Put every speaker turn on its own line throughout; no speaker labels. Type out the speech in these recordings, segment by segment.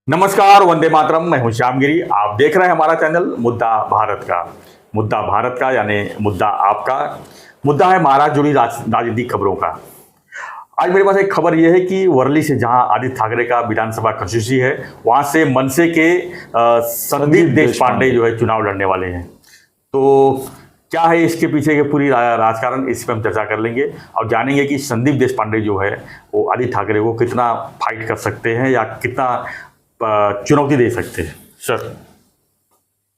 नमस्कार, वंदे मातरम। मैं हूं श्यामगिरी। आप देख रहे हैं हमारा चैनल मुद्दा भारत का। मुद्दा भारत का यानी मुद्दा आपका। मुद्दा है महाराष्ट्र जुड़ी राजनीतिक खबरों का। आज मेरे पास एक खबर यह है कि वर्ली से जहां आदित्य ठाकरे का विधानसभा कंस्टिट्यूंसी है, वहां से मनसे के संदीप देशपांडे जो है चुनाव लड़ने वाले हैं। तो क्या है इसके पीछे के पूरी राजकारण, इस पर हम चर्चा कर लेंगे और जानेंगे कि संदीप देशपांडे जो है वो आदित्य ठाकरे को कितना फाइट कर सकते हैं या कितना चुनौती दे सकते हैं।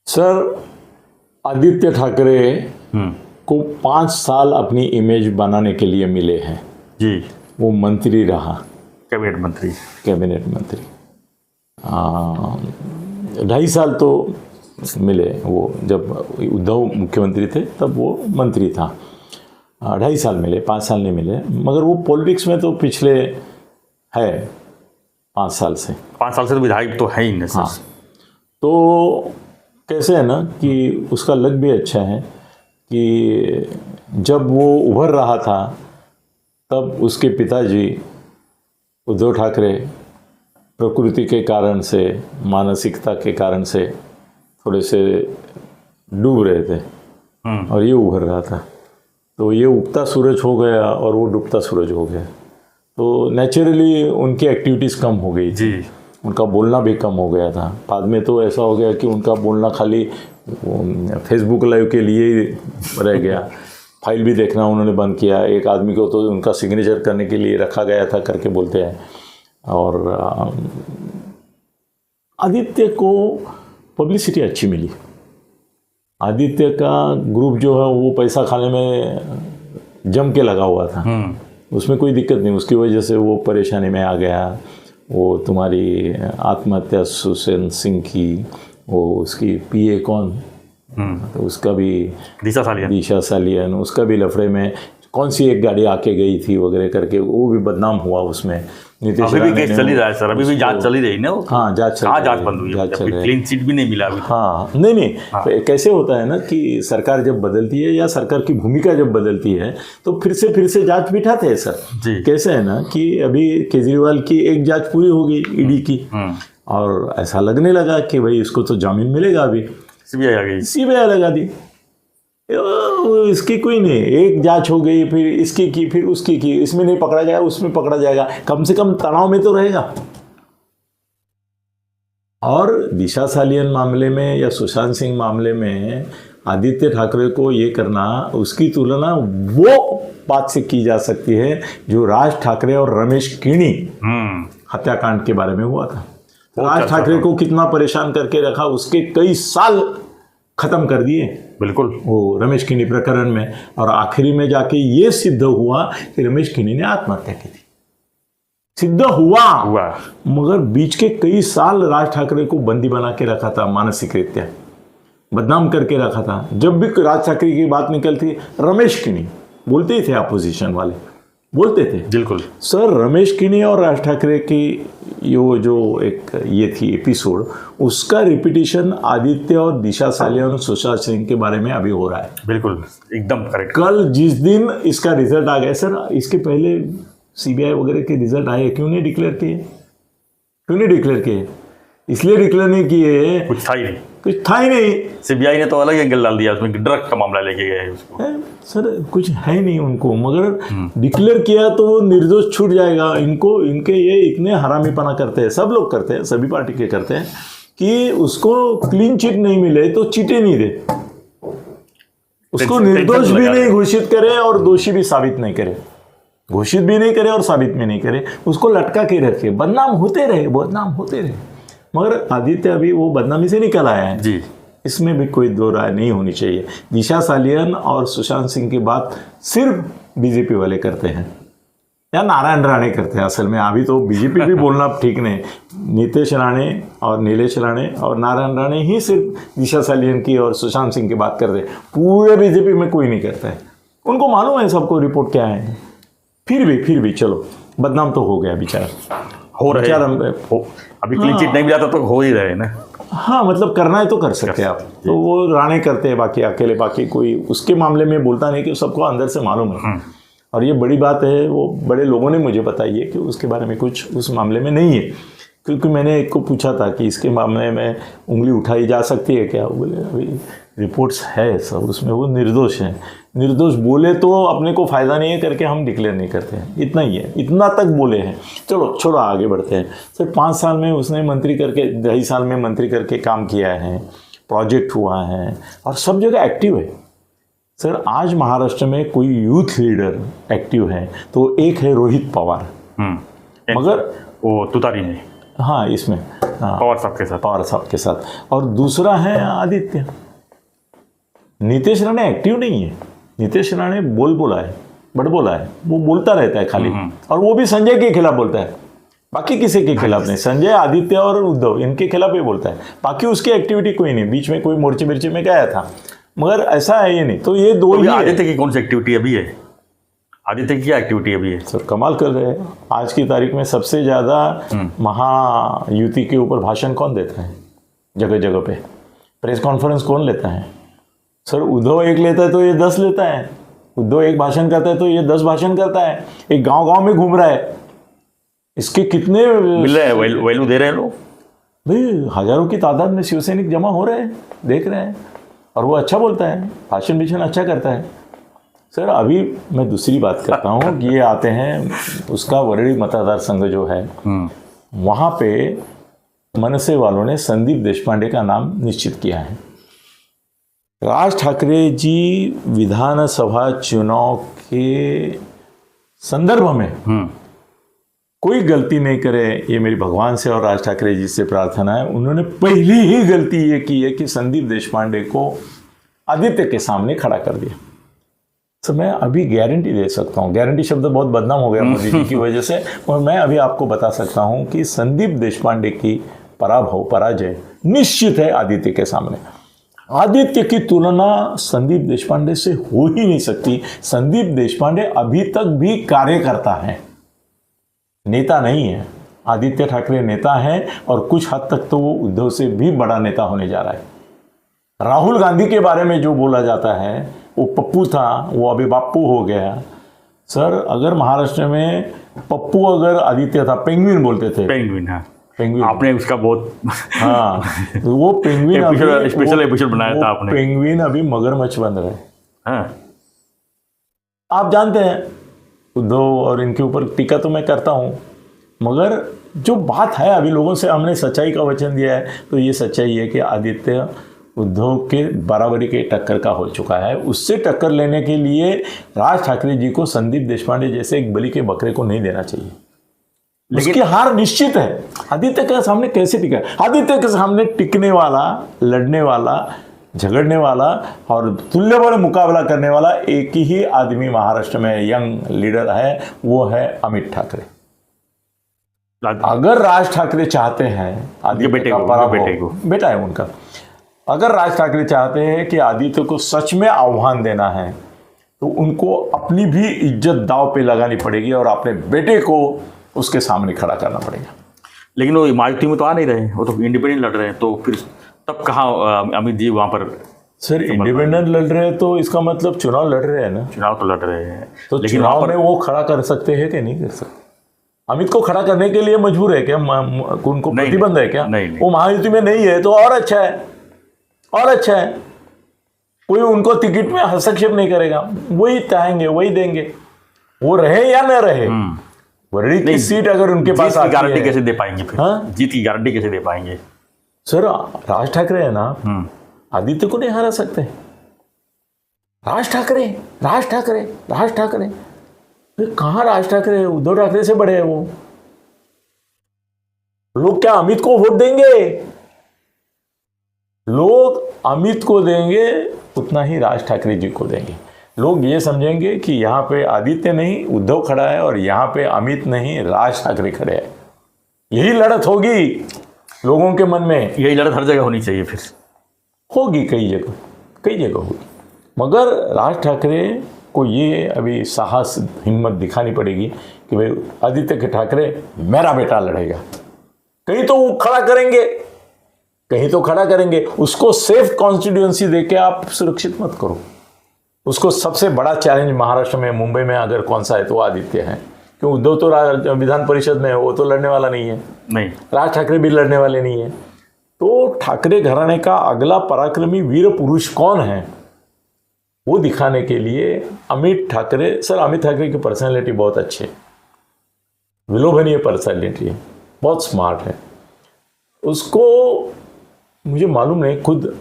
सर
आदित्य ठाकरे को 5 साल अपनी इमेज बनाने के लिए मिले हैं
जी।
वो मंत्री रहा,
कैबिनेट मंत्री
2.5 साल तो मिले। वो जब उद्धव मुख्यमंत्री थे तब वो मंत्री था। 2.5 साल मिले, 5 साल नहीं मिले। मगर वो पॉलिटिक्स में तो पिछले है 5 साल से
तो विधायक तो है ही नहीं।
हाँ, तो कैसे है ना कि उसका लग भी अच्छा है कि जब वो उभर रहा था तब उसके पिताजी उद्धव ठाकरे प्रकृति के कारण से, मानसिकता के कारण से थोड़े से डूब रहे थे और ये उभर रहा था। तो ये उगता सूरज हो गया और वो डूबता सूरज हो गया। तो नेचुरली उनकी एक्टिविटीज़ कम हो गई जी। उनका बोलना भी कम हो गया था। बाद में तो ऐसा हो गया कि उनका बोलना खाली फेसबुक लाइव के लिए ही रह गया। फाइल भी देखना उन्होंने बंद किया। एक आदमी को तो उनका सिग्नेचर करने के लिए रखा गया था करके बोलते हैं। और आदित्य को पब्लिसिटी अच्छी मिली। आदित्य का ग्रुप जो है वो पैसा खाने में जम के लगा हुआ था। उसमें कोई दिक्कत नहीं। उसकी वजह से वो परेशानी में आ गया। वो तुम्हारी आत्महत्या सुशांत सिंह की, वो उसकी पीए कौन, तो उसका भी दिशा सालियन, उसका भी लफड़े में कौन सी एक गाड़ी आके गई थी वगैरह करके वो भी बदनाम हुआ उसमें। नीतीश
अभी भी केस चल ही रहा है सर, अभी भी जांच चल ही रही ना।
हाँ, जांच
बंद हुई है, क्लीन चिट भी नहीं मिला अभी।
हाँ, नहीं हाँ। कैसे होता है ना कि सरकार जब बदलती है या सरकार की भूमिका जब बदलती है तो फिर से जांच बिठाते हैं सर जी। कैसे है ना कि अभी केजरीवाल की एक जांच पूरी होगी ईडी की, और ऐसा लगने लगा कि भाई इसको तो जामीन मिलेगा। अभी
सीबीआई आ गई,
सीबीआई लगा दी। इसकी कोई नहीं, एक जांच हो गई, फिर इसकी की, फिर उसकी की, इसमें नहीं पकड़ा जाएगा, उसमें पकड़ा जाएगा। कम से कम तनाव में तो रहेगा। और दिशा सालियन मामले में या सुशांत सिंह मामले में आदित्य ठाकरे को ये करना, उसकी तुलना वो बात से की जा सकती है जो राज ठाकरे और रमेश किणी हत्याकांड के बारे में हुआ था। राज ठाकरे को कितना परेशान करके रखा, उसके कई साल खत्म कर दिए
बिल्कुल
वो रमेश किनी प्रकरण में। और आखिरी में जाके ये सिद्ध हुआ कि रमेश किनी ने आत्महत्या की थी। सिद्ध हुआ मगर बीच के कई साल राज ठाकरे को बंदी बना के रखा था, मानसिक रीत्या बदनाम करके रखा था। जब भी राज ठाकरे की बात निकलती, रमेश किनी बोलते ही थे, अपोजिशन वाले बोलते थे।
बिल्कुल
सर, रमेश किनी और राज ठाकरे की जो एक ये थी एपिसोड, उसका रिपीटिशन आदित्य और दिशा सालियन और सुशांत सिंह के बारे में अभी हो रहा है।
बिल्कुल एकदम करेक्ट।
कल जिस दिन इसका रिजल्ट आ गया सर, इसके पहले सीबीआई वगैरह के रिजल्ट आए, क्यों नहीं डिक्लेयर किए? इसलिए डिक्लेयर नहीं किए, कुछ था ही नहीं।
सीबीआई ने तो अलग एंगल डाल दिया, उसमें ड्रग का मामला लेके गए उसको।
सर कुछ है नहीं उनको, मगर डिक्लेयर किया तो वो निर्दोष छूट जाएगा। इनके ये इतने हरामीपना करते हैं, सब लोग करते हैं, सभी पार्टी के करते हैं कि उसको क्लीन चिट नहीं मिले तो चीटे नहीं दे, उसको निर्दोष भी नहीं घोषित करे और दोषी भी साबित नहीं करे, घोषित भी नहीं करे और साबित भी नहीं करे, उसको लटका के रखे, बदनाम होते रहे। मगर आदित्य अभी वो बदनामी से निकल आया है
जी।
इसमें भी कोई दो राय नहीं होनी चाहिए। दिशा सालियन और सुशांत सिंह की बात सिर्फ बीजेपी वाले करते हैं या नारायण राणे करते हैं। असल में अभी तो बीजेपी भी बोलना ठीक नहीं। नीतीश राणे और नीलेश राणे और नारायण राणे ही सिर्फ दिशा सालियन की और सुशांत सिंह की बात करते हैं। पूरे बीजेपी में कोई नहीं करता है। उनको मालूम है सबको रिपोर्ट क्या है। फिर भी चलो, बदनाम तो हो गया बेचारा,
हो रहे अभी क्लीन चिट नहीं भी जाता तो हो ही रहे ना।
हाँ, मतलब करना है तो कर सकते हैं आप। तो वो राणे करते हैं, बाकी अकेले, बाकी कोई उसके मामले में बोलता नहीं कि सबको अंदर से मालूम है। और ये बड़ी बात है, वो बड़े लोगों ने मुझे बताई है कि उसके बारे में कुछ उस मामले में नहीं है। क्योंकि मैंने एक को पूछा था कि इसके मामले में उंगली उठाई जा सकती है क्या, वो बोले अभी रिपोर्ट्स है सब, उसमें वो निर्दोष हैं। निर्दोष बोले तो अपने को फ़ायदा नहीं है करके हम डिक्लेयर नहीं करते हैं, इतना ही है, इतना तक बोले हैं। चलो छोड़ो, आगे बढ़ते हैं। सर 5 साल में उसने मंत्री करके, 2.5 साल में मंत्री करके काम किया है, प्रोजेक्ट हुआ है और सब जगह एक्टिव है। सर आज महाराष्ट्र में कोई यूथ लीडर एक्टिव है तो एक है रोहित पवार, मगर
वो तुतारी में,
हाँ इसमें, हाँ
पवार साहब के साथ,
पवार साहब के साथ, और दूसरा है आदित्य। नीतीश राणे एक्टिव नहीं है। नीतीश राणे बोला है, बड़बोला है, वो बोलता रहता है खाली, और वो भी संजय के खिलाफ बोलता है, बाकी किसी के खिलाफ नहीं। संजय, आदित्य और उद्धव इनके खिलाफ ही बोलता है, बाकी उसकी एक्टिविटी कोई नहीं। बीच में कोई मोर्चे बिर्चे में गया था, मगर ऐसा है ये नहीं। तो ये दो ही है।
आदित्य की कौन सी एक्टिविटी अभी है? आदित्य की क्या एक्टिविटी अभी है?
सर कमाल कर रहे हैं। आज की तारीख में सबसे ज़्यादा महायुति के ऊपर भाषण कौन देता है जगह जगह पे? प्रेस कॉन्फ्रेंस कौन लेता है? सर उद्धव एक लेता है तो ये 10 लेता है। उद्धव एक भाषण करता है तो ये 10 भाषण करता है। एक गांव-गांव में घूम रहा है। इसके कितने
मिल रहे हैं, वैल्यू दे रहे हैं लोग
भाई। हजारों की तादाद में शिवसैनिक जमा हो रहे हैं, देख रहे हैं, और वो अच्छा बोलता है, भाषण अच्छा करता है। सर अभी मैं दूसरी बात करता हूँ कि ये आते हैं, उसका वरड़ी मतदार संघ जो है, वहाँ पे मनसे वालों ने संदीप देशपांडे का नाम निश्चित किया है। राज ठाकरे जी विधानसभा चुनाव के संदर्भ में कोई गलती नहीं करे, ये मेरी भगवान से और राज ठाकरे जी से प्रार्थना है। उन्होंने पहली ही गलती ये की है कि संदीप देशपांडे को आदित्य के सामने खड़ा कर दिया। तो मैं अभी गारंटी दे सकता हूँ, गारंटी शब्द बहुत बदनाम हो गया मोदी जी की वजह से, और मैं अभी आपको बता सकता हूँ कि संदीप देशपांडे की पराजय निश्चित है आदित्य के सामने। आदित्य की तुलना संदीप देशपांडे से हो ही नहीं सकती। संदीप देशपांडे अभी तक भी कार्यकर्ता है, नेता नहीं है। आदित्य ठाकरे नेता है, और कुछ हद तक तो वो उद्धव से भी बड़ा नेता होने जा रहा है। राहुल गांधी के बारे में जो बोला जाता है, वो पप्पू था, वो अभी बाप्पू हो गया। सर अगर महाराष्ट्र में पप्पू अगर आदित्य था, पेंगुइन बोलते थे,
पेंगुइन, हाँ
पेंगुइन,
आपने उसका बहुत
हाँ तो वो पेंगुइन
स्पेशल एपिसोड बनाया था आपने।
पेंगुइन अभी मगरमच्छ बन रहे हैं।
हाँ
आप जानते हैं उद्धव और इनके ऊपर टीका तो मैं करता हूँ, मगर जो बात है, अभी लोगों से हमने सच्चाई का वचन दिया है, तो ये सच्चाई है कि आदित्य उद्धव के बराबरी के टक्कर का हो चुका है। उससे टक्कर लेने के लिए राज ठाकरे जी को संदीप देशपांडे जैसे एक बलि के बकरे को नहीं देना चाहिए। उसकी हार निश्चित है। आदित्य के सामने कैसे टिका? आदित्य के सामने टिकने वाला, लड़ने वाला, झगड़ने वाला और तुल्यबल मुकाबला करने वाला एक ही आदमी महाराष्ट्र में यंग लीडर है, वो है अमित ठाकरे। अगर राज ठाकरे चाहते हैं आदित्य का पराभव, बेटा है उनका, अगर राज ठाकरे चाहते हैं कि आदित्य को सच में आह्वान देना है, तो उनको अपनी भी इज्जत दांव पे लगानी पड़ेगी और अपने बेटे को उसके सामने खड़ा करना पड़ेगा।
लेकिन वो महायुति में तो आ नहीं रहे, वो तो इंडिपेंडेंट लड़ रहे हैं, तो फिर तब कहाँ अमित जी वहाँ पर?
सर इंडिपेंडेंट लड़ रहे हैं तो इसका मतलब चुनाव लड़ रहे हैं ना।
चुनाव तो लड़ रहे हैं,
तो
लेकिन
चुनाव में वो खड़ा कर सकते हैं कि नहीं कर सकते? अमित को खड़ा करने के लिए मजबूर है क्या? उनको प्रतिबंध है क्या?
नहीं।
वो महायुति में नहीं है तो और अच्छा है, और अच्छा है। कोई उनको टिकट में हस्तक्षेप नहीं करेगा, वही चाहेंगे वही देंगे, वो रहे या न रहे। वरड़ी की सीट अगर उनके पास आती है,
गारंटी कैसे दे पाएंगे फिर?
हाँ?
जीत की गारंटी कैसे दे पाएंगे?
सर राज ठाकरे है ना, आदित्य को नहीं हरा सकते। राज ठाकरे, राज ठाकरे, राज ठाकरे, कहाँ राज ठाकरे? उद्धव ठाकरे से बड़े हैं वो लोग। क्या अमित को वोट देंगे? लोग अमित को देंगे उतना ही राज ठाकरे जी को देंगे। लोग ये समझेंगे कि यहाँ पे आदित्य नहीं उद्धव खड़ा है और यहाँ पे अमित नहीं राज ठाकरे खड़े हैं। यही लड़त होगी लोगों के मन में।
यही लड़त हर जगह होनी चाहिए, फिर
होगी कई जगह होगी, मगर राज ठाकरे को ये अभी साहस हिम्मत दिखानी पड़ेगी कि भाई आदित्य के ठाकरे मेरा बेटा लड़ेगा। कहीं तो वो खड़ा करेंगे, कहीं तो खड़ा करेंगे। उसको सेफ कॉन्स्टिट्यूएंसी देके आप सुरक्षित मत करो। उसको सबसे बड़ा चैलेंज महाराष्ट्र में, मुंबई में अगर कौन सा है तो आदित्य है। क्यों उद्धव तो विधान परिषद में है, वो तो लड़ने वाला नहीं है,
नहीं,
राज ठाकरे भी लड़ने वाले नहीं है। तो ठाकरे घराने का अगला पराक्रमी वीर पुरुष कौन है वो दिखाने के लिए अमित ठाकरे, सर अमित ठाकरे की पर्सनैलिटी बहुत अच्छी है, विलोभनीय पर्सनैलिटी है, बहुत स्मार्ट है। उसको मुझे मालूम नहीं, खुद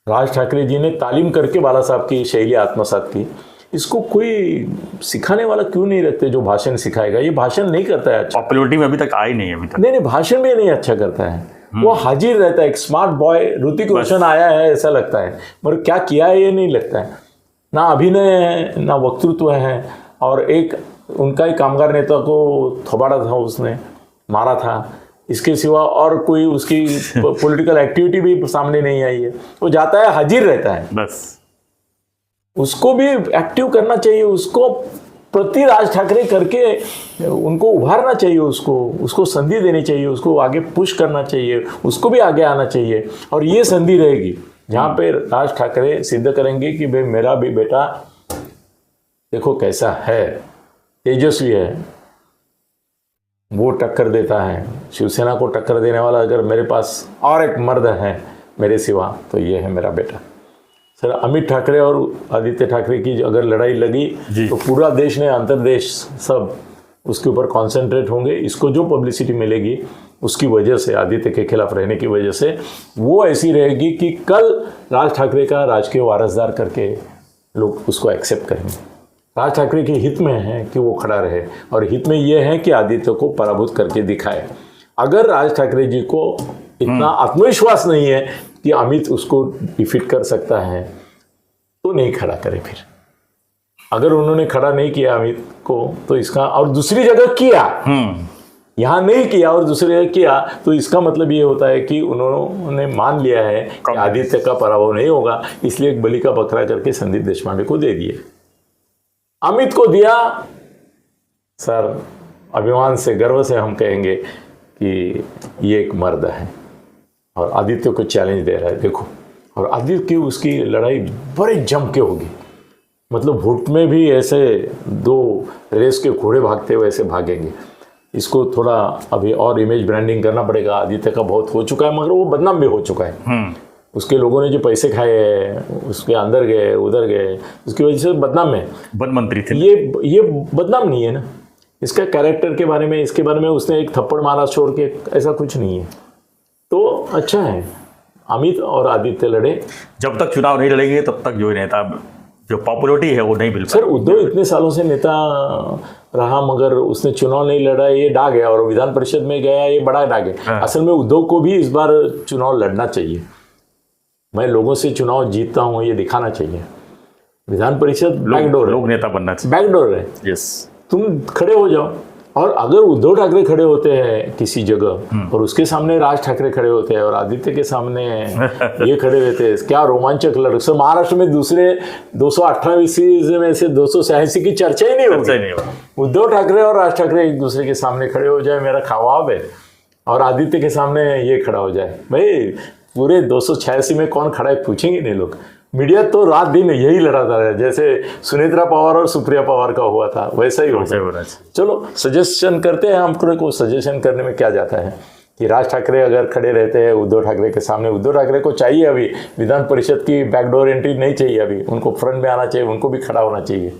राज ठाकरे जी ने तालीम करके बाला साहब की शैली आत्मसात की। इसको कोई सिखाने वाला क्यों नहीं रखते जो भाषण सिखाएगा? ये भाषण नहीं करता है अच्छा,
पॉपुलरिटी में अभी तक आई नहीं है अभी तक।
नहीं, भाषण भी नहीं अच्छा करता है, वो हाजिर रहता है, एक स्मार्ट बॉय। ऋतिक रोशन आया है ऐसा लगता है, मगर क्या किया है ये नहीं लगता है। ना अभिनय है, ना वक्तृत्व है, और एक उनका ही कामगार नेता को थोबाड़ा था, उसने मारा था, इसके सिवा और कोई उसकी पॉलिटिकल एक्टिविटी भी सामने नहीं आई है। वो जाता है, हाजिर रहता है
बस।
उसको भी एक्टिव करना चाहिए, उसको प्रति राज ठाकरे करके उनको उभारना चाहिए, उसको संधि देनी चाहिए, उसको आगे पुश करना चाहिए, उसको भी आगे आना चाहिए। और ये संधि रहेगी जहाँ पे राज ठाकरे सिद्ध करेंगे कि भाई मेरा भी बेटा देखो कैसा है, तेजस्वी है, वो टक्कर देता है, शिवसेना को टक्कर देने वाला अगर मेरे पास और एक मर्द है मेरे सिवा तो ये है मेरा बेटा। सर अमित ठाकरे और आदित्य ठाकरे की अगर लड़ाई लगी तो पूरा देश ने, अंतरदेश सब उसके ऊपर कॉन्सेंट्रेट होंगे। इसको जो पब्लिसिटी मिलेगी उसकी वजह से, आदित्य के खिलाफ रहने की वजह से, वो ऐसी रहेगी कि कल राज ठाकरे का राजकीय वारसदार करके लोग उसको एक्सेप्ट करेंगे। राज ठाकरे के हित में है कि वो खड़ा रहे, और हित में ये है कि आदित्य को पराभूत करके दिखाए। अगर राज ठाकरे जी को इतना आत्मविश्वास नहीं है कि अमित उसको डिफीट कर सकता है तो नहीं खड़ा करे। फिर अगर उन्होंने खड़ा नहीं किया अमित को तो इसका, और दूसरी जगह किया, यहाँ नहीं किया और दूसरी जगह किया, तो इसका मतलब ये होता है कि उन्होंने मान लिया है कि आदित्य का पराभव नहीं होगा, इसलिए एक बलि का बकरा करके संदीप देशपांडे को दे दिए। अमित को दिया, सर अभिमान से, गर्व से हम कहेंगे कि ये एक मर्द है और आदित्य को चैलेंज दे रहा है। देखो, और आदित्य की उसकी लड़ाई बड़े जम के होगी, मतलब वोट में भी ऐसे दो रेस के घोड़े भागते हुए ऐसे भागेंगे। इसको थोड़ा अभी और इमेज ब्रांडिंग करना पड़ेगा। आदित्य का बहुत हो चुका है, मगर वो बदनाम भी हो चुका है। उसके लोगों ने जो पैसे खाए, उसके अंदर गए उधर गए, उसकी वजह से बदनाम है। वन मंत्री थे, ये बदनाम नहीं है ना। इसका कैरेक्टर के बारे में, इसके बारे में उसने एक थप्पड़ मारा छोड़ के, ऐसा कुछ नहीं है। तो अच्छा है अमित और आदित्य लड़े।
जब तक चुनाव नहीं लड़ेंगे तब तक जो नेता, जो पॉपुलरिटी है वो नहीं मिल
सर उद्धव इतने सालों से नेता रहा, मगर उसने चुनाव नहीं लड़ा, ये डाग है। और विधान परिषद में गया, ये बड़ा डाग है। असल में उद्धव को भी इस बार चुनाव लड़ना चाहिए। मैं लोगों से चुनाव जीतता हूँ ये दिखाना चाहिए। विधान परिषद बैकडोर,
लोग नेता बनना चाहिए,
बैकडोर है।
यस,
तुम खड़े हो जाओ। और अगर उद्धव ठाकरे खड़े होते हैं किसी जगह और उसके सामने राज ठाकरे खड़े होते हैं और आदित्य के सामने ये खड़े रहते हैं, क्या रोमांचक लड़। सर महाराष्ट्र में दूसरे 228 में से 286 की चर्चा ही नहीं होगी। उद्धव ठाकरे और राज ठाकरे एक दूसरे के सामने खड़े हो जाए, मेरा ख्वाब है। और आदित्य के सामने ये खड़ा हो जाए, भाई पूरे 286 में कौन खड़ा है पूछेंगे नहीं लोग। मीडिया तो रात दिन यही लड़ाता है, जैसे सुनेत्रा पवार और सुप्रिया पवार का हुआ था वैसा ही होगा। चलो सजेशन करते हैं, हमको को सजेशन करने में क्या जाता है कि राज ठाकरे अगर खड़े रहते हैं उद्धव ठाकरे के सामने, उद्धव ठाकरे को चाहिए अभी विधान परिषद की बैकडोर एंट्री नहीं चाहिए, अभी उनको फ्रंट में आना चाहिए, उनको भी खड़ा होना चाहिए।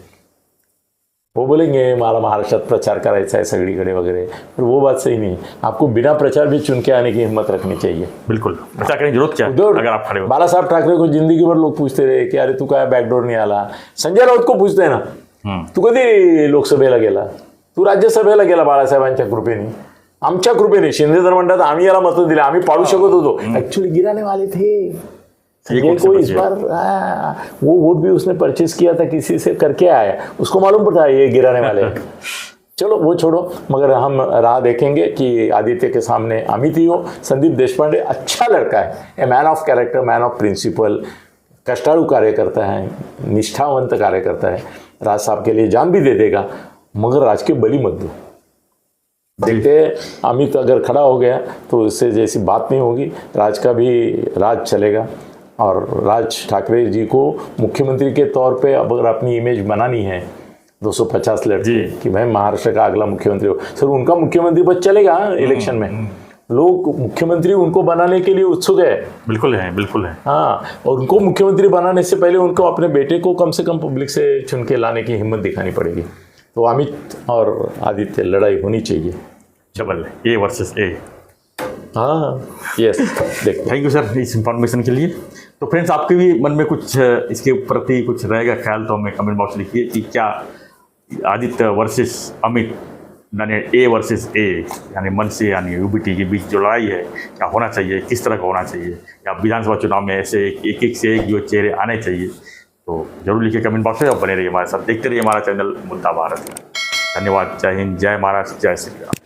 वो बोलेंगे हमारा महाराष्ट्र प्रचार करायचा है सगळीकडे वगैरह, पर वो बात सही नहीं। आपको बिना प्रचार भी चुन के आने की हिम्मत रखनी चाहिए।
बिल्कुल, प्रचार करने की जरूरत क्या है अगर आप खड़े हो।
बाला साहब ठाकरे को जिंदगी भर लोग पूछते रहे की अरे तू काय बॅकडोर नाही आला। संजय राऊत को पूछते ना, तू कधी लोकसभेला गेला, तू राज्यसभेला गेला बाळासाहेबांच्या कृपेने, आमच्या कृपेने। शिंदे तर म्हणतात आम्ही याला मतं दिले, आम्ही पाडू शकत होतो, ऍक्च्युअली गिराने वाले थे। संजय को इस बार वो वोट भी उसने परचेज किया था, किसी से करके आया, उसको मालूम पड़ता है ये गिराने वाले। चलो वो छोड़ो, मगर हम राह देखेंगे कि आदित्य के सामने अमित ही हो। संदीप देशपांडे अच्छा लड़का है, a man of character, man of principle, कष्टाळू कार्य करता है, निष्ठावंत कार्य करता है, राज साहब के लिए जान भी दे देगा, मगर राज के बलि मत दो। देखते हैं अमित अगर खड़ा हो गया तो उससे जैसी बात नहीं होगी, राज का भी राज चलेगा। और राज ठाकरे जी को मुख्यमंत्री के तौर पे अब अगर अपनी इमेज बनानी है, 250 लड़के
जी।
कि मैं महाराष्ट्र का अगला मुख्यमंत्री हो। सर उनका मुख्यमंत्री पद चलेगा इलेक्शन में, लोग मुख्यमंत्री उनको बनाने के लिए उत्सुक है।
बिल्कुल है, बिल्कुल है।
हाँ, और उनको मुख्यमंत्री बनाने से पहले उनको अपने बेटे को कम से कम पब्लिक से चुन के लाने की हिम्मत दिखानी पड़ेगी। तो अमित और आदित्य लड़ाई होनी चाहिए।
Double A versus A.
हाँ, यस, देखते।
थैंक यू सर इस इंफॉर्मेशन के लिए। तो फ्रेंड्स, आपके भी मन में कुछ इसके प्रति कुछ रहेगा ख्याल तो हमें कमेंट बॉक्स लिखिए कि क्या आदित्य वर्सेस अमित यानी ए वर्सेस ए यानी मनसे यानी यूबीटी के बीच जो लड़ाई है क्या होना चाहिए, किस तरह का होना चाहिए, या विधानसभा चुनाव में ऐसे एक एक से एक जो चेहरे आने चाहिए, तो जरूर लिखिए कमेंट बॉक्स में और बने रहिए हमारे साथ, देखते रहिए हमारा चैनल मुद्दा भारत। धन्यवाद, जय हिंद, जय महाराष्ट्र, जय श्री राम।